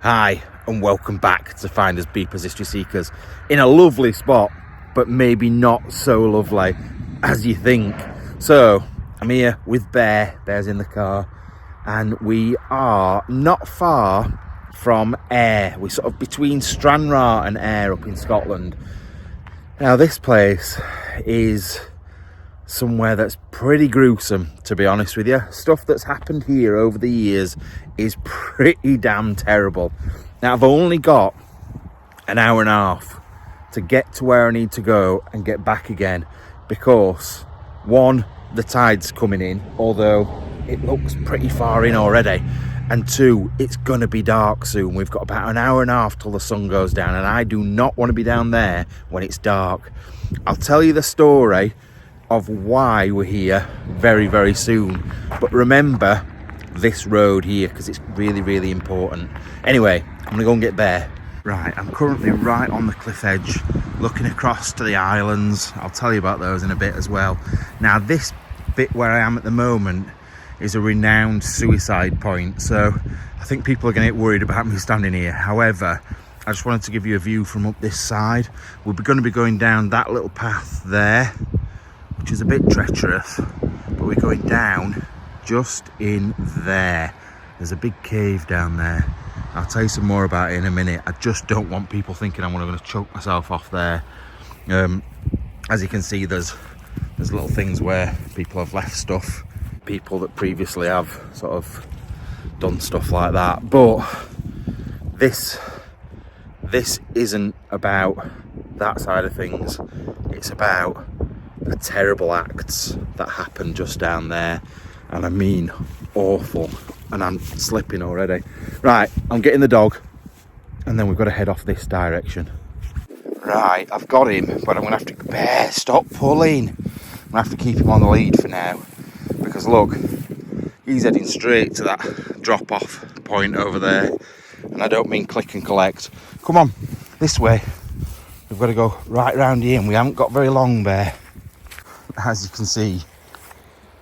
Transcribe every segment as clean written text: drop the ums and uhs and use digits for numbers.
Hi and welcome back to FindersBeepers History Seekers in a lovely spot, but maybe not so lovely as you think. So I'm here with Bear's in the car, and we are not far from Ayr. We're sort of between Stranraer and Ayr up in Scotland. Now this place is somewhere that's pretty gruesome, to be honest with you. Stuff that's happened here over the years is pretty damn terrible. Now I've only got an hour and a half to get to where I need to go and get back again, because one, the tide's coming in, although it looks pretty far in already, and two, it's gonna be dark soon. We've got about an hour and a half till the sun goes down, and I do not want to be down there when it's dark. I'll tell you the story of why we're here very, very soon, but remember this road here because it's really, really important. Anyway, I'm gonna go and get Bear. Right, I'm currently right on the cliff edge looking across to the islands. I'll tell you about those in a bit as well. Now this bit where I am at the moment is a renowned suicide point, so I think people are gonna get worried about me standing here. However, I just wanted to give you a view from up this side. We're going to be going down that little path there, which is a bit treacherous, but we're going down just in there. There's a big cave down there. I'll tell you some more about it in a minute. I just don't want people thinking I'm going to choke myself off there. As you can see, there's little things where people have left stuff, people that previously have sort of done stuff like that. But this isn't about that side of things. It's about the terrible acts that happened just down there, and I mean awful. And I'm slipping already. Right, I'm getting the dog, and then we've got to head off this direction. Right, I've got him, but I'm gonna have to Bear, stop pulling. I'm gonna have to keep him on the lead for now, because look, he's heading straight to that drop off point over there, and I don't mean click and collect. Come on, this way. We've got to go right round here, and we haven't got very long, Bear. As you can see,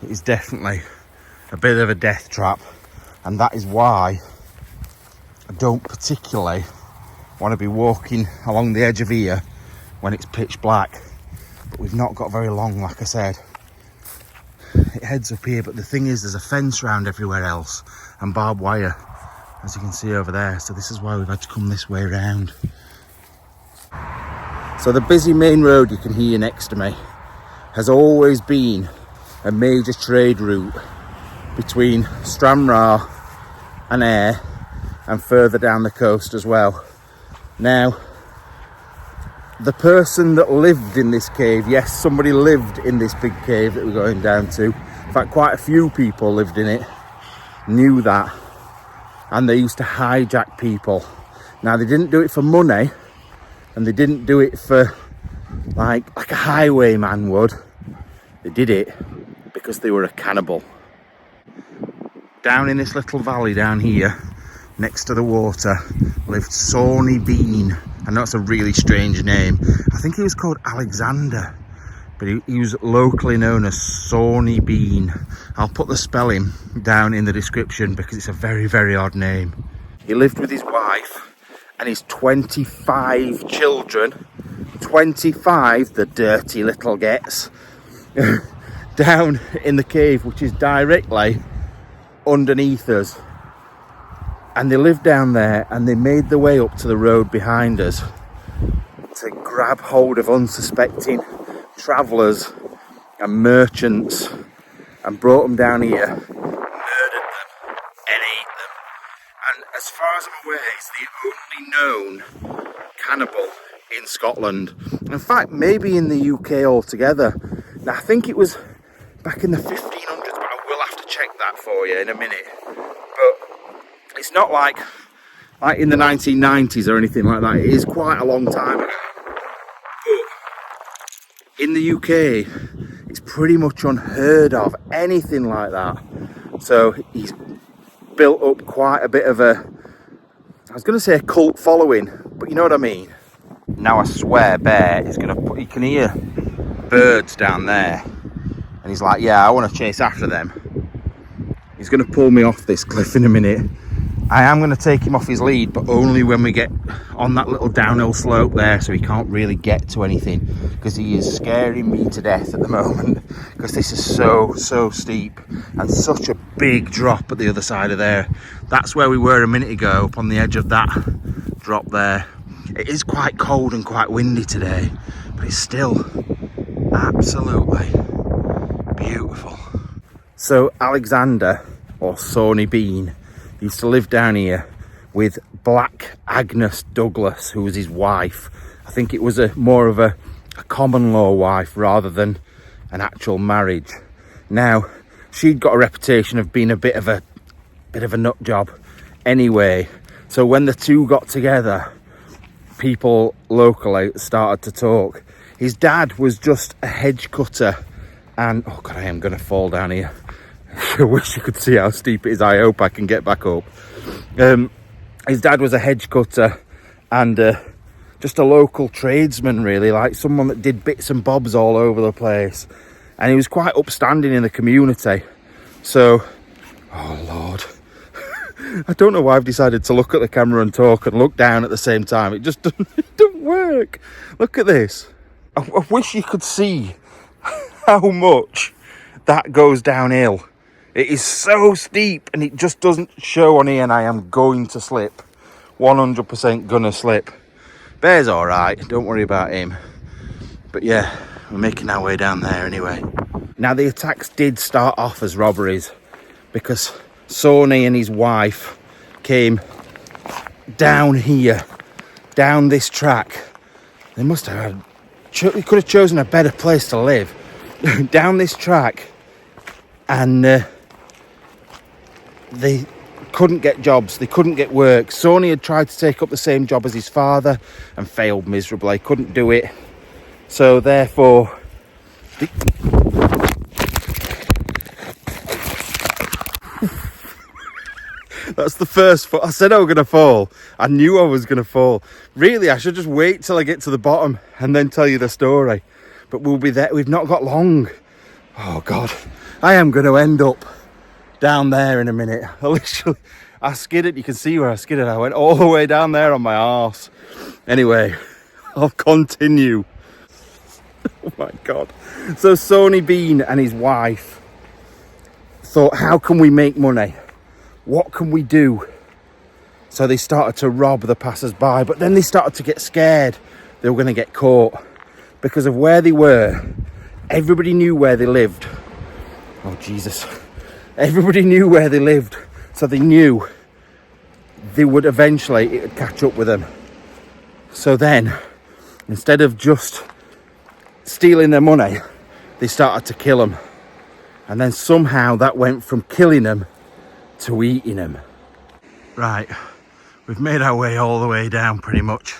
it is definitely a bit of a death trap, and that is why I don't particularly want to be walking along the edge of here when it's pitch black. But we've not got very long, like I said. It heads up here, but the thing is, there's a fence round everywhere else and barbed wire, as you can see over there. So this is why we've had to come this way round. So the busy main road you can hear next to me has always been a major trade route between Stranraer and Ayr, and further down the coast as well. Now, the person that lived in this cave, yes, somebody lived in this big cave that we're going down to. In fact, quite a few people lived in it, knew that, and they used to hijack people. Now, they didn't do it for money, and they didn't do it for like a highwayman would. They did it because they were a cannibal. Down in this little valley down here, next to the water, lived Sawney Bean. I know it's a really strange name. I think he was called Alexander, but he was locally known as Sawney Bean. I'll put the spelling down in the description because it's a very, very odd name. He lived with his wife and his 25 children. 25, the dirty little gets, down in the cave, which is directly underneath us. And they lived down there, and they made their way up to the road behind us to grab hold of unsuspecting travellers and merchants and brought them down here, murdered them and ate them. And as far as I'm aware, he's the only known cannibal in Scotland. In fact, maybe in the UK altogether. Now, I think it was back in the 1500s, but I will have to check that for you in a minute. But it's not like in the 1990s or anything like that. It is quite a long time ago. But in the UK, it's pretty much unheard of, anything like that. So he's built up quite a bit of a, I was going to say a cult following, but you know what I mean. Now I swear Bear is going to put, you can hear birds down there, and he's like, yeah, I want to chase after them. He's going to pull me off this cliff in a minute, I am going to take him off his lead, but only when we get on that little downhill slope there, so he can't really get to anything, because he is scaring me to death at the moment, because this is so steep and such a big drop at the other side of there. That's where we were a minute ago, up on the edge of that drop there. It is quite cold and quite windy today, but it's still absolutely beautiful. So Alexander, or Sawney Bean, used to live down here with Black Agnes Douglas, who was his wife. I think it was more of a common law wife rather than an actual marriage. Now, she'd got a reputation of being a bit of a nut job anyway. So when the two got together, people locally started to talk. His dad was just a hedge cutter, and oh god, I am going to fall down here. I wish you could see how steep it is. I hope I can get back up. His dad was a hedge cutter and just a local tradesman, really, like someone that did bits and bobs all over the place, and he was quite upstanding in the community. So, oh lord, I don't know why I've decided to look at the camera and talk and look down at the same time. It just doesn't work. Look at this. I wish you could see how much that goes downhill. It is so steep and it just doesn't show on here, and I am going to slip. 100% gonna slip. Bear's all right, don't worry about him. But yeah, we're making our way down there anyway. Now, the attacks did start off as robberies because Sawney and his wife came down here, down this track. They must have they could have chosen a better place to live. Down this track, and they couldn't get jobs, they couldn't get work. Sawney had tried to take up the same job as his father and failed miserably, couldn't do it. So therefore, that's the first fall. I said I was going to fall. I knew I was going to fall. Really, I should just wait till I get to the bottom and then tell you the story. But we'll be there. We've not got long. Oh God, I am going to end up down there in a minute. I skidded. You can see where I skidded. I went all the way down there on my arse. Anyway, I'll continue. Oh my God. So Sawney Bean and his wife thought, how can we make money? What can we do? So they started to rob the passers-by, but then they started to get scared they were going to get caught because of where they were. Everybody knew where they lived. Oh Jesus. Everybody knew where they lived, so they knew they would eventually, it would catch up with them. So then, instead of just stealing their money, they started to kill them. And then somehow that went from killing them to eating them. Right, we've made our way all the way down pretty much.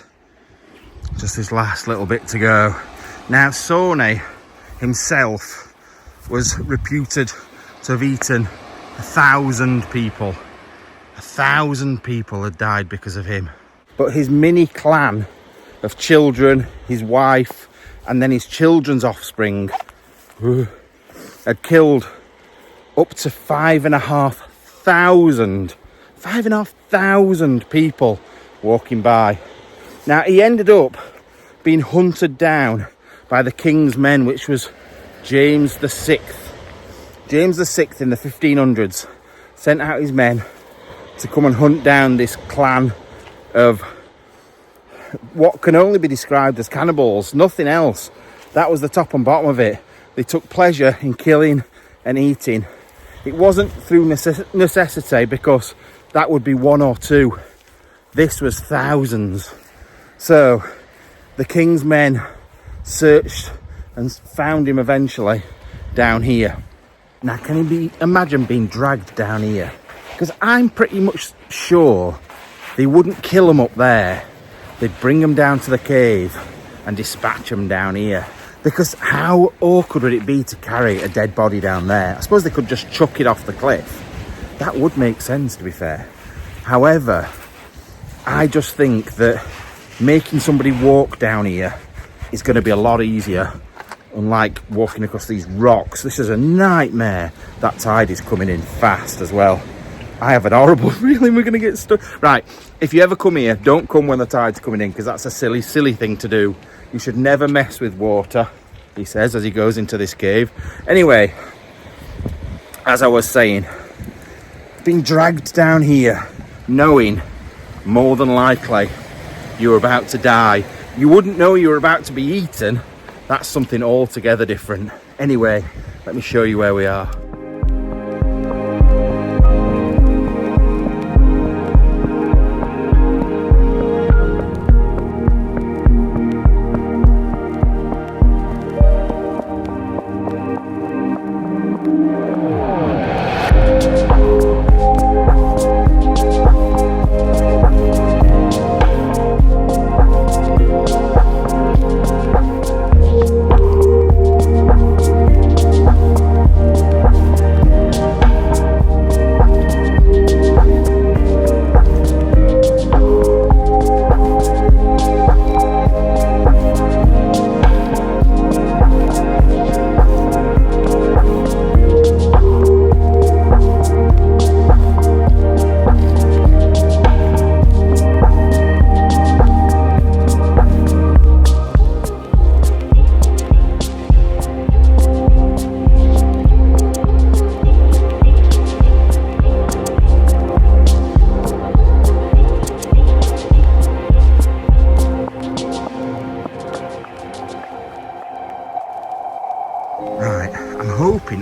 Just this last little bit to go. Now, Sawney himself was reputed to have eaten 1,000 people. 1,000 people had died because of him. But his mini clan of children, his wife, and then his children's offspring had killed up to 5,500 people walking by. Now, he ended up being hunted down by the king's men, which was James VI. James VI in the 1500s sent out his men to come and hunt down this clan of what can only be described as cannibals, nothing else. That was the top and bottom of it. They took pleasure in killing and eating. It wasn't through necessity, because that would be one or two. This was thousands. So the king's men searched and found him eventually down here. Now, can you imagine being dragged down here? Because I'm pretty much sure they wouldn't kill him up there. They'd bring him down to the cave and dispatch him down here. Because how awkward would it be to carry a dead body down there? I suppose they could just chuck it off the cliff. That would make sense, to be fair. However, I just think that making somebody walk down here is going to be a lot easier. Unlike walking across these rocks. This is a nightmare. That tide is coming in fast as well. I have an horrible feeling we're going to get stuck. Right, if you ever come here, don't come when the tide's coming in, because that's a silly, silly thing to do. You should never mess with water, he says, as he goes into this cave. Anyway, as I was saying, being dragged down here, knowing more than likely you were about to die. You wouldn't know you were about to be eaten. That's something altogether different. Anyway, let me show you where we are.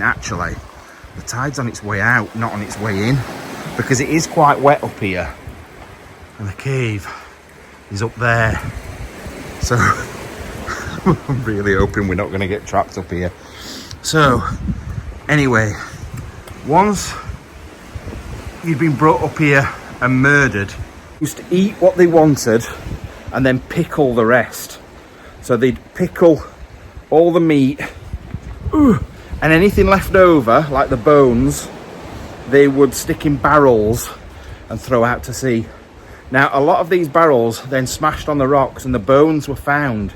Actually, the tide's on its way out, not on its way in, because it is quite wet up here and the cave is up there, so I'm really hoping we're not going to get trapped up here. So anyway, once you've been brought up here and murdered, used to eat what they wanted and then pickle the rest. So they'd pickle all the meat, and anything left over, like the bones, they would stick in barrels and throw out to sea. Now, a lot of these barrels then smashed on the rocks, and the bones were found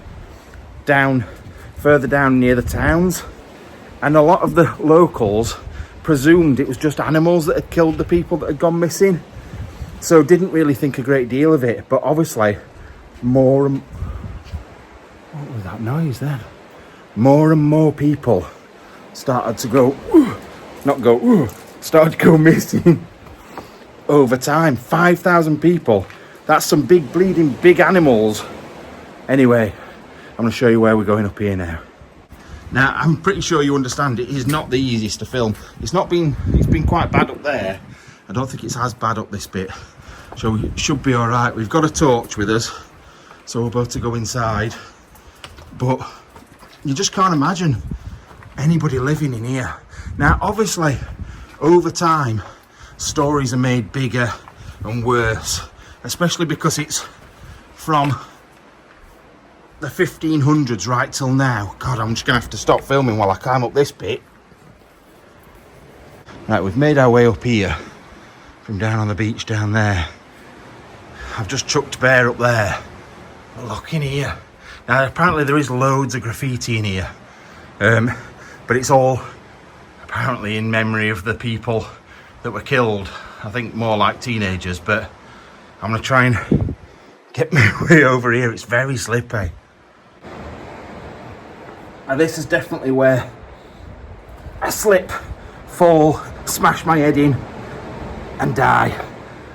further down near the towns. And a lot of the locals presumed it was just animals that had killed the people that had gone missing. So didn't really think a great deal of it. But obviously, what was that noise then? More and more people started to started to go missing over time. 5,000 people. That's some big animals. Anyway, I'm going to show you where we're going up here now. Now, I'm pretty sure you understand it is not the easiest to film. It's been quite bad up there. I don't think it's as bad up this bit. So we should be all right. We've got a torch with us, so we're about to go inside. But you just can't imagine anybody living in here. Now, obviously, over time, stories are made bigger and worse, especially because it's from the 1500s right till now. God, I'm just gonna have to stop filming while I climb up this bit. Right, we've made our way up here from down on the beach down there. I've just chucked Bear up there. But look in here. Now, apparently there is loads of graffiti in here. But it's all apparently in memory of the people that were killed. I think more like teenagers, but I'm gonna try and get my way over here. It's very slippy. Now, this is definitely where I slip, fall, smash my head in and die,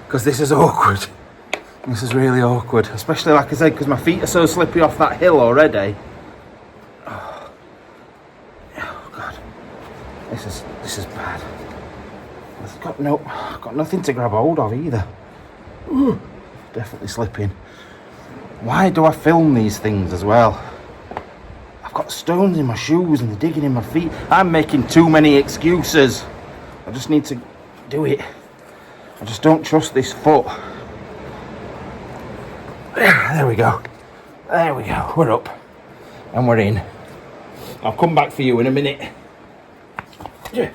because this is awkward. This is really awkward, especially, like I said, because my feet are so slippy off that hill already. Oh God, this is bad. I've got nothing to grab hold of either. Ooh, definitely slipping. Why do I film these things as well? I've got stones in my shoes and they're digging in my feet. I'm making too many excuses. I just need to do it. I just don't trust this foot. There we go. There we go. We're up. And we're in. I'll come back for you in a minute. Yeah.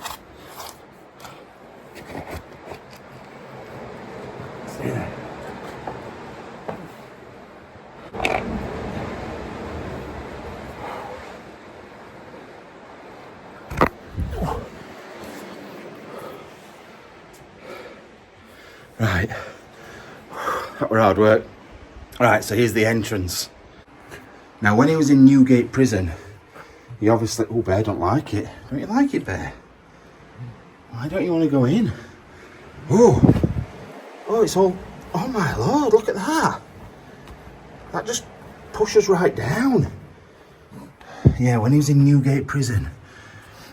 Stay there. Right, that were hard work. Right, so here's the entrance. Now, when he was in Newgate prison, he obviously... Oh, Bear, don't like it. Don't you like it, Bear? Why don't you want to go in? Oh, it's all... Oh, my Lord, look at that. That just pushes right down. Yeah, when he was in Newgate prison,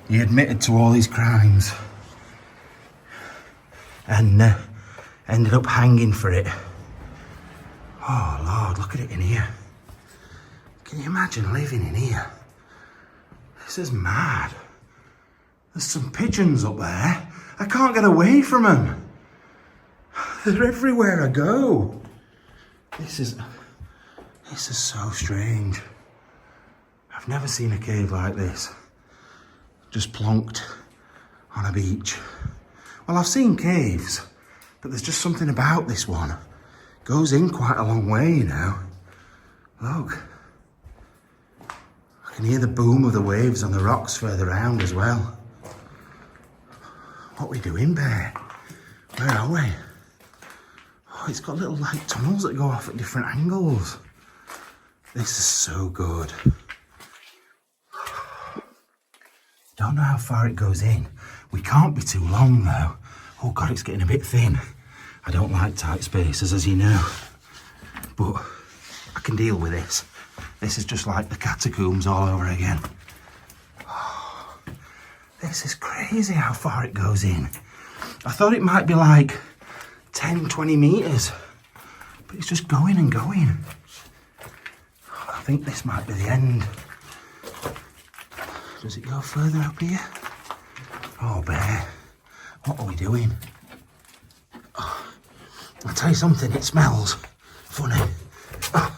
he admitted to all his crimes. And ended up hanging for it. Oh, Lord, look at it in here. Can you imagine living in here? This is mad. There's some pigeons up there. I can't get away from them. They're everywhere I go. This is so strange. I've never seen a cave like this. Just plonked on a beach. Well, I've seen caves, but there's just something about this one. Goes in quite a long way, you know. Look. I can hear the boom of the waves on the rocks further around as well. What are we doing, Bear? Where are we? Oh, it's got little like tunnels that go off at different angles. This is so good. Don't know how far it goes in. We can't be too long though. Oh God, it's getting a bit thin. I don't like tight spaces, as you know. But I can deal with this. This is just like the catacombs all over again. Oh, this is crazy how far it goes in. I thought it might be like 10, 20 metres. But it's just going and going. I think this might be the end. Does it go further up here? Oh, Bear, what are we doing? Oh, I'll tell you something, it smells funny. Oh.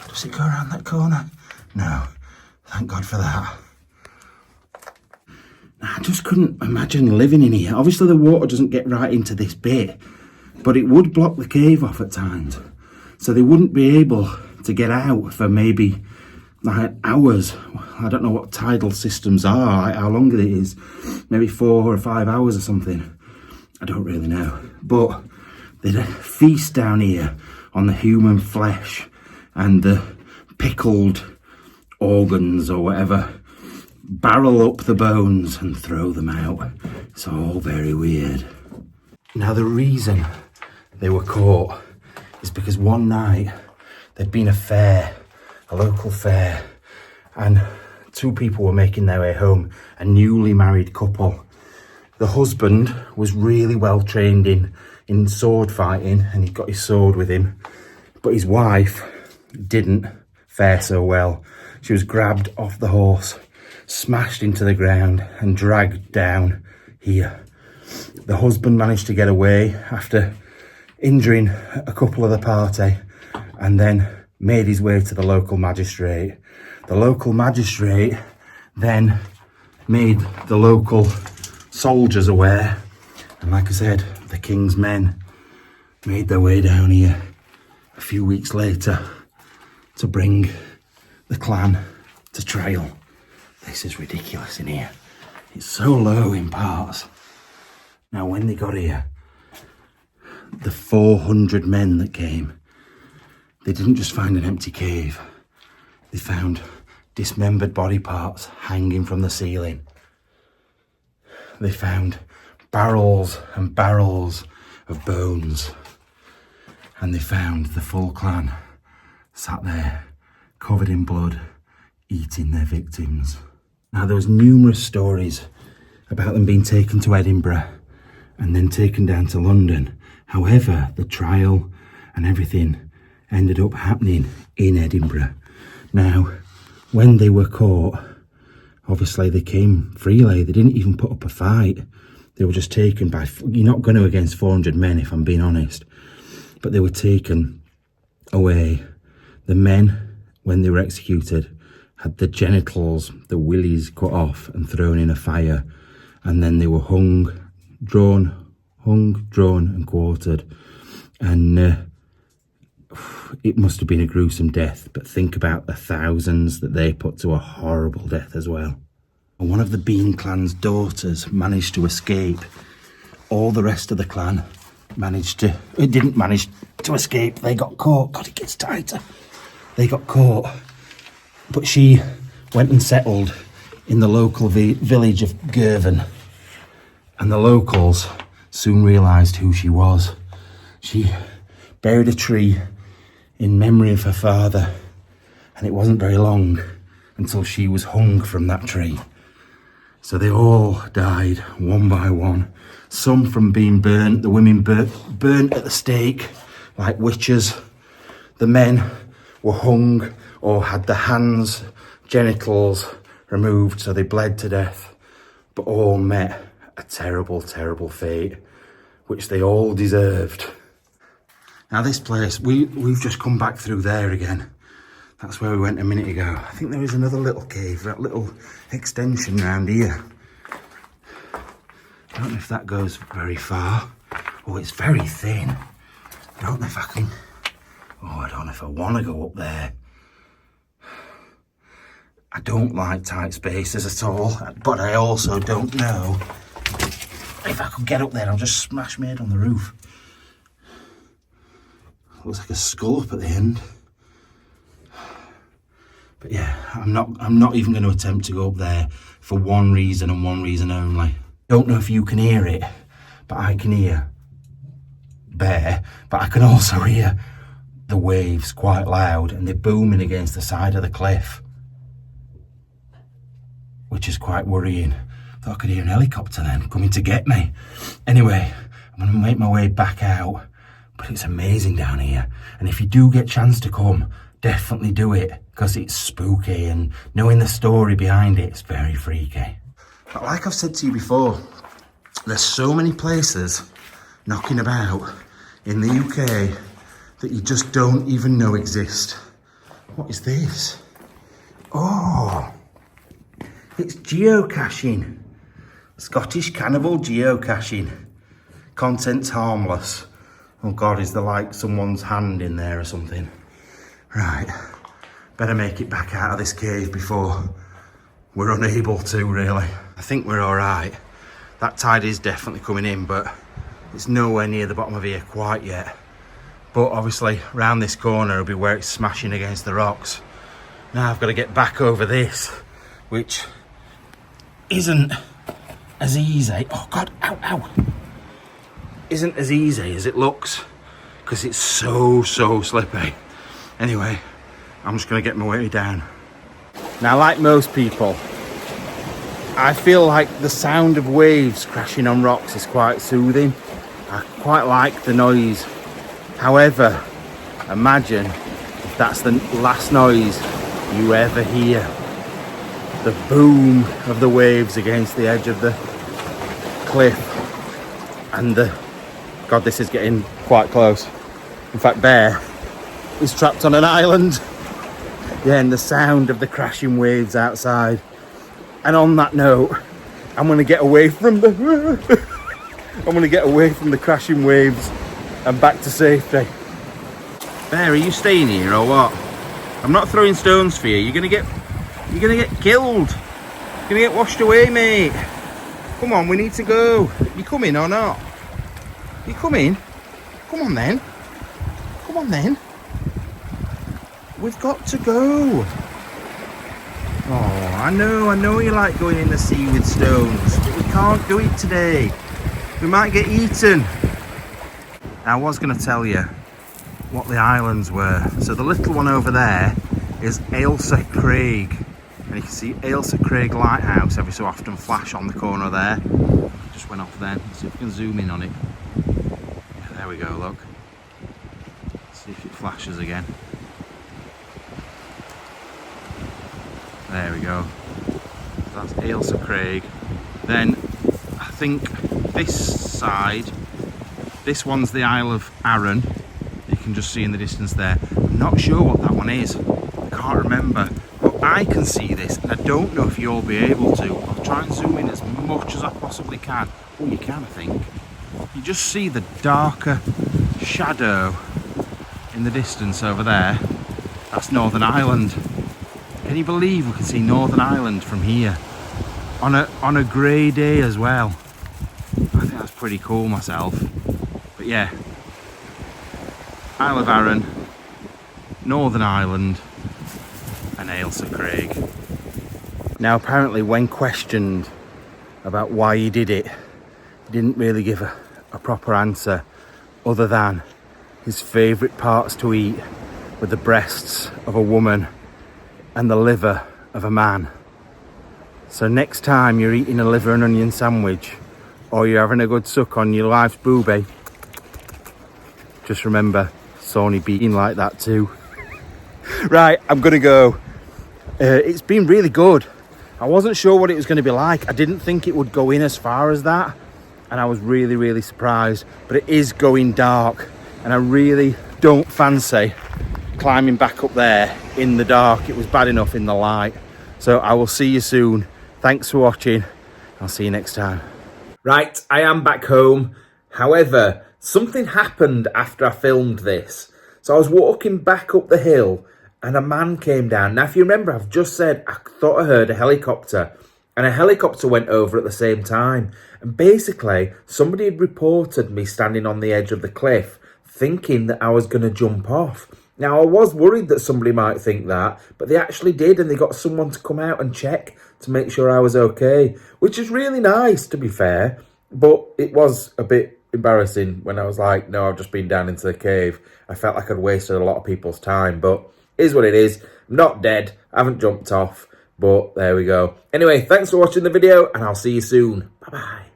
Does it go around that corner? No, thank God for that. I just couldn't imagine living in here. Obviously the water doesn't get right into this bit, but it would block the cave off at times. So they wouldn't be able to get out for maybe like hours. I don't know what tidal systems are, like how long it is. Maybe 4 or 5 hours or something. I don't really know. But they'd feast down here on the human flesh and the pickled organs or whatever. Barrel up the bones and throw them out. It's all very weird. Now the reason they were caught is because one night there'd been a fair, a local fair, and 2 people were making their way home, a newly married couple. The husband was really well trained in sword fighting and he got his sword with him, but his wife didn't fare so well. She was grabbed off the horse, smashed into the ground and dragged down here. The husband managed to get away after injuring a couple of the party and then made his way to the local magistrate. The local magistrate then made the local soldiers aware, and like I said, the king's men made their way down here a few weeks later to bring the clan to trial. This is ridiculous in here. It's so low in parts. Now when they got here, the 400 men that came, they didn't just find an empty cave. They found dismembered body parts hanging from the ceiling. They found barrels and barrels of bones. And they found the full clan sat there, covered in blood, eating their victims. Now there was numerous stories about them being taken to Edinburgh and then taken down to London. However, the trial and everything ended up happening in Edinburgh. Now, when they were caught, obviously they came freely. They didn't even put up a fight. They were just taken by... You're not going to against 400 men, if I'm being honest. But they were taken away. The men, when they were executed, had the genitals, the willies cut off and thrown in a fire. And then they were hung, drawn and quartered. And it must have been a gruesome death. But think about the thousands that they put to a horrible death as well. One of the Bean clan's daughters managed to escape. All the rest of the clan didn't manage to escape. They got caught. God, it gets tighter. They got caught. But she went and settled in the local village of Girvan. And the locals soon realised who she was. She buried a tree in memory of her father. And it wasn't very long until she was hung from that tree. So they all died one by one. Some from being burnt, the women burnt at the stake like witches. The men were hung or had their hands, genitals removed so they bled to death. But all met a terrible, terrible fate, which they all deserved. Now this place, we've just come back through there again. That's where we went a minute ago. I think there is another little cave, that little extension round here. I don't know if that goes very far. Oh, it's very thin. I don't know if I can... Oh, I don't know if I want to go up there. I don't like tight spaces at all, but I also don't know if I could get up there. I'll just smash my head on the roof. Looks like a skull up at the end. But yeah, I'm not even going to attempt to go up there for one reason and one reason only. Don't know if you can hear it, but I can hear bear, but I can also hear the waves quite loud and they're booming against the side of the cliff, which is quite worrying. Thought I could hear an helicopter then coming to get me. Anyway, I'm going to make my way back out, but it's amazing down here. And if you do get a chance to come, definitely do it, because it's spooky and knowing the story behind it, it's very freaky. But like I've said to you before, there's so many places knocking about in the UK that you just don't even know exist. What is this? Oh, it's geocaching. Scottish cannibal geocaching. Content's harmless. Oh God, is there like someone's hand in there or something? Right, better make it back out of this cave before we're unable to, really. I think we're all right. That tide is definitely coming in, but it's nowhere near the bottom of here quite yet. But obviously, round this corner will be where it's smashing against the rocks. Now I've got to get back over this, which isn't as easy. Oh God, ow, ow. Isn't as easy as it looks, because it's so slippy. Anyway, I'm just going to get my way down. Now, like most people, I feel like the sound of waves crashing on rocks is quite soothing. I quite like the noise. However, imagine if that's the last noise you ever hear. The boom of the waves against the edge of the cliff. And God, this is getting quite close. In fact, Bear is trapped on an island. Yeah, and the sound of the crashing waves outside. And on that note, I'm going to get away from the crashing waves and back to safety. Bear, are you staying here or what? I'm not throwing stones for you. You're gonna get killed. You're gonna get washed away, mate. Come on, we need to go. You coming or not? You coming? Come on then. Come on then. We've got to go. Oh, I know you like going in the sea with stones, but we can't do it today. We might get eaten. I was going to tell you what the islands were. So the little one over there is Ailsa Craig. And you can see Ailsa Craig Lighthouse every so often flash on the corner there. Just went off then. Let's see if we can zoom in on it. Yeah, there we go, look. Let's see if it flashes again. There we go. So that's Ailsa Craig. Then I think this side, this one's the Isle of Arran. You can just see in the distance there. I'm not sure what that one is. I can't remember. But I can see this, and I don't know if you'll be able to. I'll try and zoom in as much as I possibly can. Oh, you can, I think. You just see the darker shadow in the distance over there. That's Northern Ireland. Can you believe we can see Northern Ireland from here? on a grey day as well. I think that's pretty cool myself. But yeah, Isle of Arran, Northern Ireland, and Ailsa Craig. Now apparently when questioned about why he did it, he didn't really give a proper answer other than his favourite parts to eat were the breasts of a woman and the liver of a man. So next time you're eating a liver and onion sandwich, or you're having a good suck on your life's boobie, just remember Sawney Bean like that too. Right, I'm gonna go. It's been really good. I wasn't sure what it was going to be like. I didn't think it would go in as far as that, and I was really surprised. But it is going dark, and I really don't fancy climbing back up there in the dark. It was bad enough in the light. So I will see you soon. Thanks for watching. I'll see you next time. Right, I am back home. However, something happened after I filmed this. So I was walking back up the hill and a man came down. Now, if you remember, I've just said I thought I heard a helicopter, and a helicopter went over at the same time. And basically, somebody had reported me standing on the edge of the cliff, thinking that I was going to jump off. Now, I was worried that somebody might think that, but they actually did, and they got someone to come out and check to make sure I was okay, which is really nice, to be fair. But it was a bit embarrassing when I was like, no, I've just been down into the cave. I felt like I'd wasted a lot of people's time, but it is what it is. I'm not dead. I haven't jumped off, but there we go. Anyway, thanks for watching the video, and I'll see you soon. Bye-bye.